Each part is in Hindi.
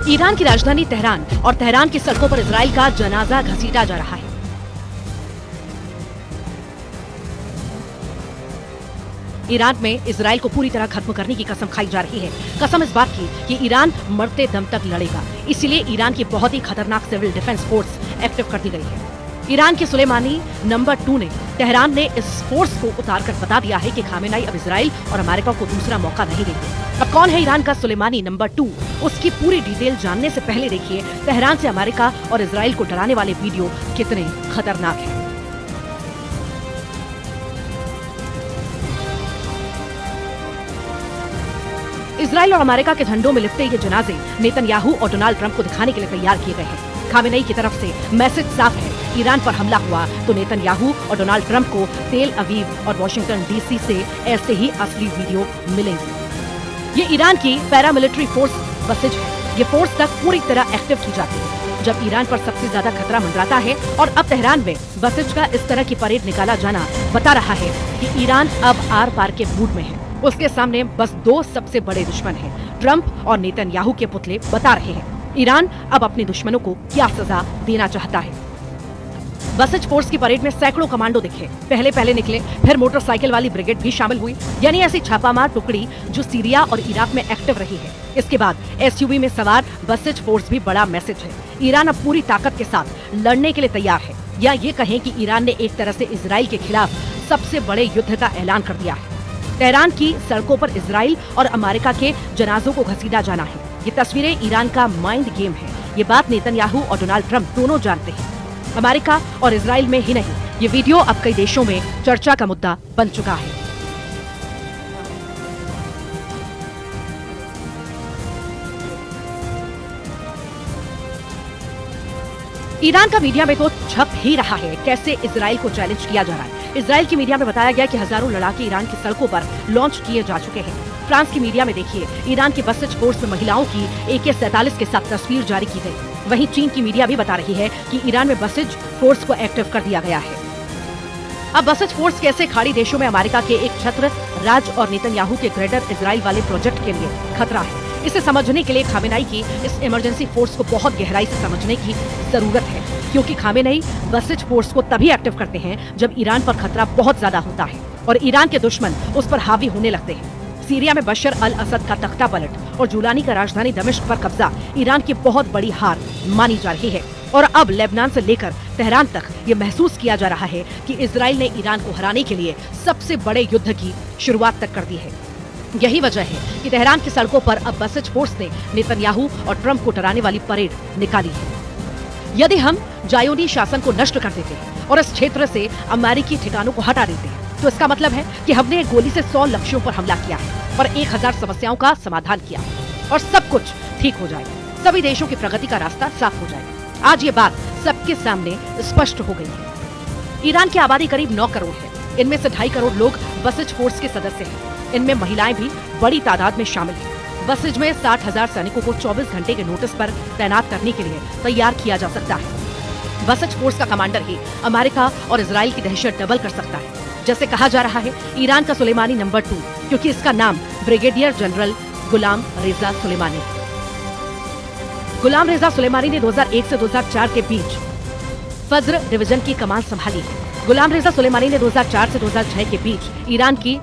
ईरान की राजधानी तेहरान और तेहरान की सड़कों पर इजराइल का जनाजा घसीटा जा रहा है। ईरान में इजराइल को पूरी तरह खत्म करने की कसम खाई जा रही है। कसम इस बात की कि ईरान मरते दम तक लड़ेगा। इसलिए ईरान की बहुत ही खतरनाक सिविल डिफेंस फोर्स एक्टिव कर दी गई है। ईरान के सुलेमानी नंबर 2 ने तेहरान ने इस फोर्स को उतारकर बता दिया है कि खामेनेई अब इजराइल और अमेरिका को दूसरा मौका नहीं देंगे। अब कौन है ईरान का सुलेमानी नंबर 2? उसकी पूरी डिटेल जानने से पहले देखिए तेहरान से अमेरिका और इजराइल को डराने वाले वीडियो कितने खतरनाक हैं। इजराइल और अमेरिका के झंडों में लिपटे ये जनाजे नेतन्याहू और डोनाल्ड ट्रंप को दिखाने के लिए तैयार किए गए हैं। खामेनेई की तरफ से मैसेज साफ है, ईरान पर हमला हुआ तो नेतन्याहू और डोनाल्ड ट्रंप को तेल अवीव और वॉशिंगटन डीसी से ऐसे ही असली वीडियो मिलेंगे। ये ईरान की पैरामिलिट्री फोर्स बसिज है। ये फोर्स तक पूरी तरह एक्टिव की जाती है जब ईरान पर सबसे ज्यादा खतरा मंडराता है। और अब तेहरान में बसिज का इस तरह की परेड निकाला जाना बता रहा है कि ईरान अब आर पार के मूड में है। उसके सामने बस 2 सबसे बड़े दुश्मन हैं, ट्रंप और नेतन्याहू के पुतले बता रहे हैं ईरान अब अपने दुश्मनों को क्या सजा देना चाहता है। बसिज फोर्स की परेड में सैकड़ों कमांडो दिखे। पहले निकले, फिर मोटरसाइकिल वाली ब्रिगेड भी शामिल हुई, यानी ऐसी छापामार टुकड़ी जो सीरिया और इराक में एक्टिव रही है। इसके बाद एसयूवी में सवार बसिज फोर्स भी बड़ा मैसेज है। ईरान अब पूरी ताकत के साथ लड़ने के लिए तैयार है, या ये कहें कि ईरान ने एक तरह से इजराइल के खिलाफ सबसे बड़े युद्ध का ऐलान कर दिया है। तेहरान की सड़कों पर इजराइल और अमेरिका के जनाजों को घसीटा जाना है। ये तस्वीरें ईरान का माइंड गेम है। ये बात नेतन्याहू और डोनाल्ड ट्रंप दोनों जानते हैं। अमेरिका और इजराइल में ही नहीं, ये वीडियो अब कई देशों में चर्चा का मुद्दा बन चुका है। ईरान का मीडिया में तो छप ही रहा है कैसे इजराइल को चैलेंज किया जा रहा है। इजराइल की मीडिया में बताया गया कि हजारों लड़ाके ईरान की सड़कों पर लॉन्च किए जा चुके हैं। फ्रांस की मीडिया में देखिए ईरान की बसिज फोर्स में महिलाओं की AK-47 के साथ तस्वीर जारी की गई। वहीं चीन की मीडिया भी बता रही है कि ईरान में बसिज फोर्स को एक्टिव कर दिया गया है। अब बसिज फोर्स कैसे खाड़ी देशों में अमेरिका के एक छत्र राज और नेतन्याहू के ग्रेटर इजराइल वाले प्रोजेक्ट के लिए खतरा है। इसे समझने के लिए खामेनेई की इस इमरजेंसी फोर्स को बहुत गहराई से समझने की जरूरत है, क्योंकि खामेनेई बसिज फोर्स को तभी एक्टिव करते हैं जब ईरान पर खतरा बहुत ज्यादा होता है और ईरान के दुश्मन उस पर हावी होने लगते हैं। सीरिया में बशर अल असद का तख्ता पलट और जुलानी का राजधानी दमिश्क पर कब्जा ईरान की बहुत बड़ी हार मानी जा रही है। और अब लेबनान से लेकर तेहरान तक ये महसूस किया जा रहा है कि इजराइल ने ईरान को हराने के लिए सबसे बड़े युद्ध की शुरुआत तक कर दी है। यही वजह है कि तेहरान की सड़कों पर अब बसिज फोर्स ने नेतन्याहू और ट्रंप को डराने वाली परेड निकाली है। यदि हम जायोनी शासन को नष्ट कर देते हैं और इस क्षेत्र से अमेरिकी ठिकानों को हटा देते हैं तो इसका मतलब है कि हमने एक गोली से 100 लक्ष्यों पर हमला किया है और 1000 समस्याओं का समाधान किया और सब कुछ ठीक हो जाएगा। सभी देशों की प्रगति का रास्ता साफ हो जाएगा। आज ये बात सबके सामने स्पष्ट हो गई है। ईरान की आबादी करीब 9 करोड़ है। इनमें से 2.5 करोड़ लोग बसिज फोर्स के सदस्य हैं। इनमें महिलाएं भी बड़ी तादाद में शामिल हैं। बसिज में 60,000 सैनिकों को 24 घंटे के नोटिस पर तैनात करने के लिए तैयार किया जा सकता है। बसिज फोर्स का कमांडर ही अमेरिका और इजराइल की दहशत डबल कर सकता है। जैसे कहा जा रहा है ईरान का सुलेमानी नंबर 2, क्योंकि इसका नाम ब्रिगेडियर जनरल गुलाम रेजा सुलेमानी। गुलाम रेजा सुलेमानी ने 2001 से 2004 के बीच फज्र डिवीजन की कमान संभाली है। गुलाम रेजा सुलेमानी ने 2004 से 2006 के बीच ईरान की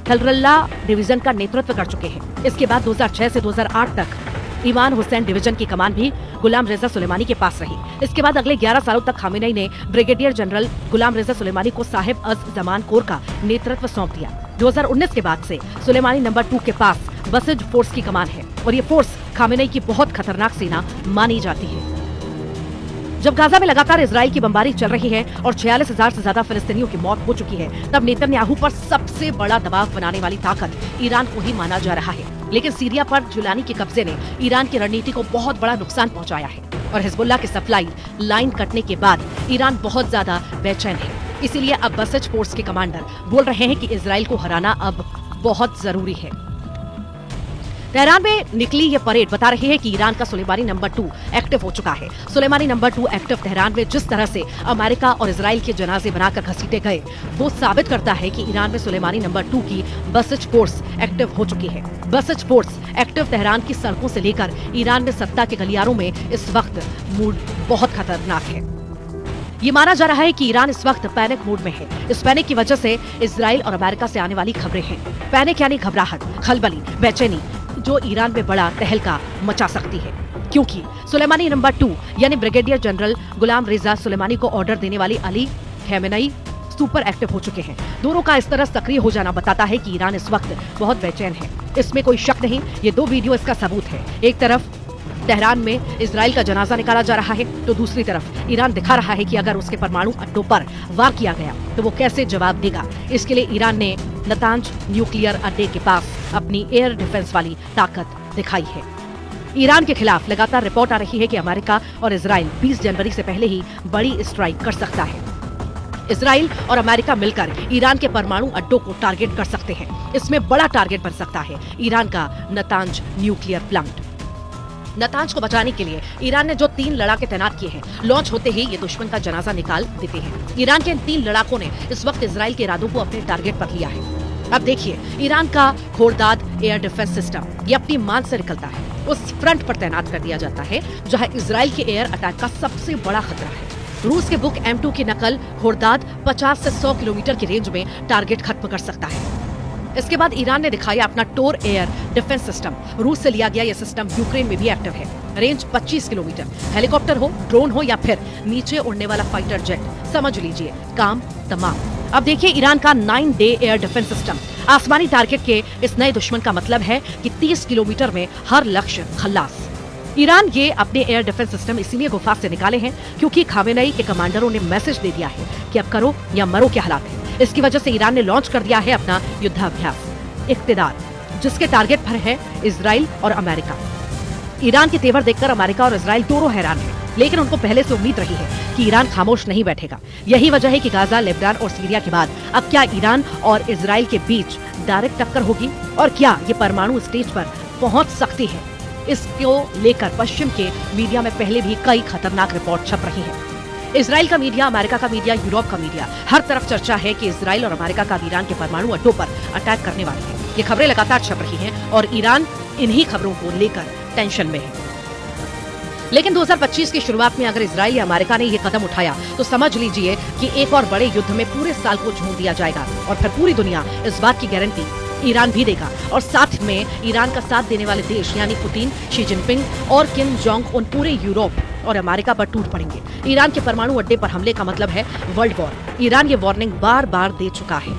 थलरल्ला डिवीजन का नेतृत्व कर चुके हैं। इसके बाद 2006 से 2008 तक ईमान हुसैन डिवीजन की कमान भी गुलाम रेजा सुलेमानी के पास रही। इसके बाद अगले 11 सालों तक खामेनेई ने ब्रिगेडियर जनरल गुलाम रेजा सुलेमानी को साहिब अज जमान कोर का नेतृत्व सौंप दिया। 2019 के बाद से सुलेमानी नंबर 2 के पास बसिज फोर्स की कमान है और ये फोर्स खामेनेई की बहुत खतरनाक सेना मानी जाती है। जब गाजा में लगातार इजराइल की बमबारी चल रही है और 46,000 से ज्यादा फिलिस्तीनियों की मौत हो चुकी है, तब नेतन्याहू पर सबसे बड़ा दबाव बनाने वाली ताकत ईरान को ही माना जा रहा है। लेकिन सीरिया पर जुलानी के कब्जे ने ईरान की रणनीति को बहुत बड़ा नुकसान पहुंचाया है और हिजबुल्लाह की सप्लाई लाइन कटने के बाद ईरान बहुत ज्यादा बेचैन है। इसीलिए अब बसिज फोर्स के कमांडर बोल रहे हैं कि इजराइल को हराना अब बहुत जरूरी है। तेहरान में निकली ये परेड बता रही है कि ईरान का सुलेमानी नंबर 2 एक्टिव हो चुका है। सुलेमानी नंबर 2 एक्टिव तेहरान में जिस तरह से अमेरिका और इजराइल के जनाजे बनाकर घसीटे गए, वो साबित करता है कि ईरान में सुलेमानी नंबर 2 की बसिज फोर्स एक्टिव हो चुकी है। बसिज फोर्स एक्टिव तेहरान की सड़कों से लेकर ईरान में सत्ता के गलियारों में इस वक्त मूड बहुत खतरनाक है। ये माना जा रहा है कि ईरान इस वक्त पैनिक मूड में है। इस पैनिक की वजह से इजराइल और अमेरिका से आने वाली खबरें हैं। पैनिक यानी घबराहट, खलबली, बेचैनी, जो ईरान में बड़ा तहलका मचा सकती है, क्योंकि सुलेमानी नंबर 2 यानी ब्रिगेडियर जनरल गुलाम रेजा सुलेमानी को ऑर्डर देने वाली अली खमेनेई सुपर एक्टिव हो चुके हैं। दोनों का इस तरह सक्रिय हो जाना बताता है कि ईरान इस वक्त बहुत बेचैन है। इसमें कोई शक नहीं, ये 2 वीडियो इसका सबूत है। एक तरफ तेहरान में इजराइल का जनाजा निकाला जा रहा है, तो दूसरी तरफ ईरान दिखा रहा है कि अगर उसके परमाणु अड्डों पर वार किया गया तो वो कैसे जवाब देगा। इसके लिए ईरान ने नतांज न्यूक्लियर अड्डे के पास अपनी एयर डिफेंस वाली ताकत दिखाई है। ईरान के खिलाफ लगातार रिपोर्ट आ रही है कि अमेरिका और इजराइल 20 जनवरी से पहले ही बड़ी स्ट्राइक कर सकता है। इजराइल और अमेरिका मिलकर ईरान के परमाणु अड्डों को टारगेट कर सकते हैं। इसमें बड़ा टारगेट बन सकता है ईरान का नतांज न्यूक्लियर प्लांट। नतांज को बचाने के लिए ईरान ने जो 3 लड़ाके तैनात किए हैं, लॉन्च होते ही ये दुश्मन का जनाजा निकाल देते हैं। ईरान के इन 3 लड़ाकों ने इस वक्त इजराइल के इरादों को अपने टारगेट पर लिया है। अब देखिए, ईरान का खोरदाद एयर डिफेंस सिस्टम ये अपनी मान से निकलता है, उस फ्रंट पर तैनात कर दिया जाता है जहां इजराइल के एयर अटैक का सबसे बड़ा खतरा है। रूस के बुक M2 की नकल खोरदाद 50 से 100 किलोमीटर की रेंज में टारगेट खत्म कर सकता है। इसके बाद ईरान ने दिखाया अपना टोर एयर डिफेंस सिस्टम। रूस से लिया गया यह सिस्टम यूक्रेन में भी एक्टिव है। Range 25 kilometre. हेलीकॉप्टर हो, ड्रोन हो या फिर नीचे उड़ने वाला फाइटर जेट, समझ लीजिए काम तमाम। अब देखिए ईरान का 9 डे एयर डिफेंस सिस्टम। आसमानी टारगेट के इस नए दुश्मन का मतलब है कि 30 किलोमीटर में हर लक्ष्य खल्लास। ईरान ये अपने एयर डिफेंस सिस्टम इसीलिए गुफा से निकाले हैं क्योंकि खामेनेई के कमांडरों ने मैसेज दे दिया है कि अब करो या मरो के हालात है। इसकी वजह से ईरान ने लॉन्च कर दिया है अपना युद्धाभ्यास इक्तिदार, जिसके टारगेट पर है इजराइल और अमेरिका। ईरान के तेवर देखकर अमेरिका और इजराइल दोनों हैरान हैं, लेकिन उनको पहले से उम्मीद रही है कि ईरान खामोश नहीं बैठेगा। यही वजह है कि गाजा, लेबनान और सीरिया के बाद अब क्या ईरान और इजराइल के बीच डायरेक्ट टक्कर होगी और क्या ये परमाणु स्टेज पर पहुंच सकती है? इसको लेकर पश्चिम के मीडिया में पहले भी कई खतरनाक रिपोर्ट छप रही हैं। इजराइल का मीडिया, अमेरिका का मीडिया, यूरोप का मीडिया, हर तरफ चर्चा है कि इजराइल और अमेरिका का ईरान के परमाणु अड्डों पर अटैक करने वाले हैं। ये खबरें लगातार छप रही हैं और ईरान इन्हीं खबरों को लेकर टेंशन में है। लेकिन 2025 की शुरुआत में अगर इजराइल या अमेरिका ने ये कदम उठाया तो समझ लीजिए कि एक और बड़े युद्ध में पूरे साल को झोंक दिया जाएगा और फिर पूरी दुनिया इस बात की गारंटी ईरान भी देगा और साथ में ईरान का साथ देने वाले देश यानी पुतिन, शी जिनपिंग और किम जोंग उन पूरे यूरोप और अमेरिका पर टूट पड़ेंगे। ईरान के परमाणु अड्डे पर हमले का मतलब है वर्ल्ड वॉर। ईरान ये वार्निंग बार बार दे चुका है।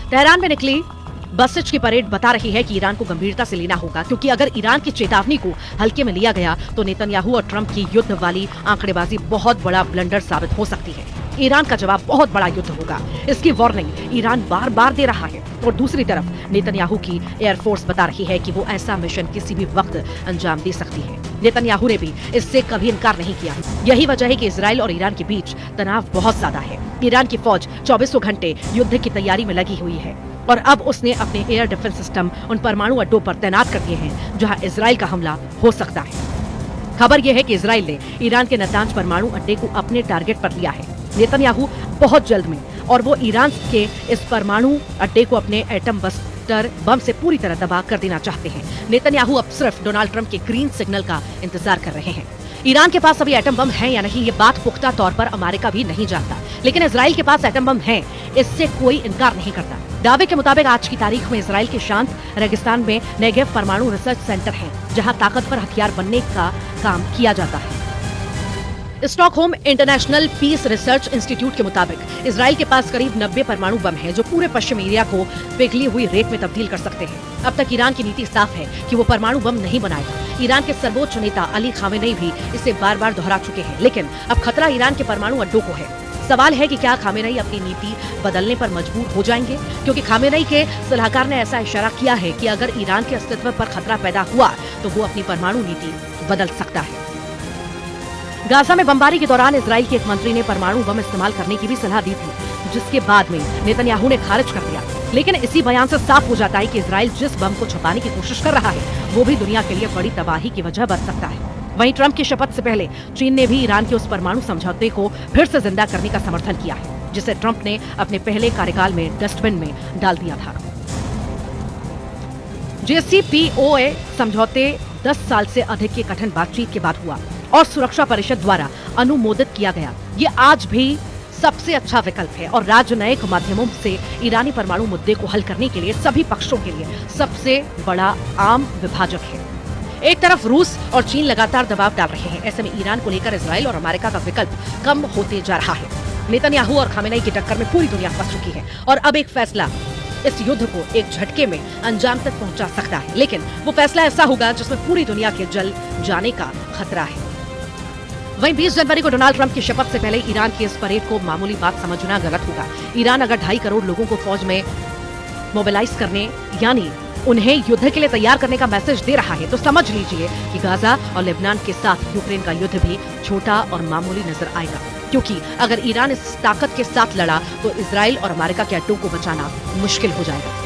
तेहरान में निकली बसिज की परेड बता रही है कि ईरान को गंभीरता से लेना होगा, क्योंकि अगर ईरान की चेतावनी को हल्के में लिया गया तो नेतन्याहू और ट्रंप की युद्ध वाली आंकड़ेबाजी बहुत बड़ा ब्लंडर साबित हो सकती है। ईरान का जवाब बहुत बड़ा युद्ध होगा। इसकी वार्निंग ईरान बार बार दे रहा है और दूसरी तरफ नेतन्याहू की एयरफोर्स बता रही है कि वो ऐसा मिशन किसी भी वक्त अंजाम दे सकती है। नेतन्याहू ने भी इससे कभी इनकार नहीं किया। यही वजह है कि इजराइल और ईरान के बीच तनाव बहुत ज्यादा है। ईरान की फौज 24 घंटे युद्ध की तैयारी में लगी हुई है और अब उसने अपने एयर डिफेंस सिस्टम उन परमाणु अड्डों पर तैनात कर दिए हैं जहां इजराइल का हमला हो सकता है। खबर यह है कि इजराइल ने ईरान के नतांज परमाणु अड्डे को अपने टारगेट पर लिया है। नेतन्याहू बहुत जल्द में और वो ईरान के इस परमाणु अड्डे को अपने एटम बस्टर बम से पूरी तरह तबाह कर देना चाहते हैं। नेतन्याहू अब सिर्फ डोनाल्ड ट्रंप के ग्रीन सिग्नल का इंतजार कर रहे हैं। ईरान के पास अभी एटम बम है या नहीं, ये बात पुख्ता तौर पर अमेरिका भी नहीं जानता, लेकिन इजराइल के पास एटम बम है, इससे कोई इनकार नहीं करता। दावे के मुताबिक आज की तारीख में इजराइल के शांत रेगिस्तान में नेगेव परमाणु रिसर्च सेंटर है, जहां ताकतवर हथियार बनने का काम किया जाता है। Stockholm International Peace Research Institute के मुताबिक इजराइल के पास करीब 90 परमाणु बम हैं, जो पूरे पश्चिम एरिया को पिघली हुई रेत में तब्दील कर सकते हैं। अब तक ईरान की नीति साफ है कि वो परमाणु बम नहीं बनाएगा। ईरान के सर्वोच्च नेता अली खामेनेई भी इसे बार बार दोहरा चुके हैं, लेकिन अब खतरा ईरान के परमाणु अड्डों को है। सवाल है कि क्या खामेनेई अपनी नीति बदलने पर मजबूर हो जाएंगे, क्योंकि खामेनेई के सलाहकार ने ऐसा इशारा किया है कि अगर ईरान के अस्तित्व पर खतरा पैदा हुआ तो वो अपनी परमाणु नीति बदल सकता है। गाजा में बमबारी के दौरान इजराइल के एक मंत्री ने परमाणु बम इस्तेमाल करने की भी सलाह दी थी, जिसके बाद में नेतन्याहू ने खारिज कर दिया। लेकिन इसी बयान से साफ हो जाता है कि इजराइल जिस बम को छुपाने की कोशिश कर रहा है वो भी दुनिया के लिए बड़ी तबाही की वजह बन सकता है। वहीं ट्रंप की शपथ से पहले चीन ने भी ईरान के उस परमाणु समझौते को फिर से जिंदा करने का समर्थन किया है, जिसे ट्रंप ने अपने पहले कार्यकाल में डस्टबिन में डाल दिया था। JCPOA समझौते 10 साल से अधिक की कठिन बातचीत के बाद हुआ और सुरक्षा परिषद द्वारा अनुमोदित किया गया। ये आज भी सबसे अच्छा विकल्प है और राजनयिक माध्यमों से ईरानी परमाणु मुद्दे को हल करने के लिए सभी पक्षों के लिए सबसे बड़ा आम विभाजक है। एक तरफ रूस और चीन लगातार दबाव डाल रहे हैं, ऐसे में ईरान को लेकर इजराइल और अमेरिका का विकल्प कम होते जा रहा है। नेतन्याहू और खामेनेई की टक्कर में पूरी दुनिया फंस चुकी है और अब एक फैसला इस युद्ध को एक झटके में अंजाम तक पहुंचा सकता है, लेकिन वो फैसला ऐसा होगा जिसमें पूरी दुनिया के जल जाने का खतरा है। वहीं 20 जनवरी को डोनाल्ड ट्रंप की शपथ से पहले ईरान की इस परेड को मामूली बात समझना गलत होगा। ईरान अगर 2.5 करोड़ लोगों को फौज में मोबिलाइज करने यानी उन्हें युद्ध के लिए तैयार करने का मैसेज दे रहा है तो समझ लीजिए कि गाजा और लेबनान के साथ यूक्रेन का युद्ध भी छोटा और मामूली नजर आएगा, क्योंकि अगर ईरान इस ताकत के साथ लड़ा तो इजराइल और अमेरिका के अड्डों को बचाना मुश्किल हो जाएगा।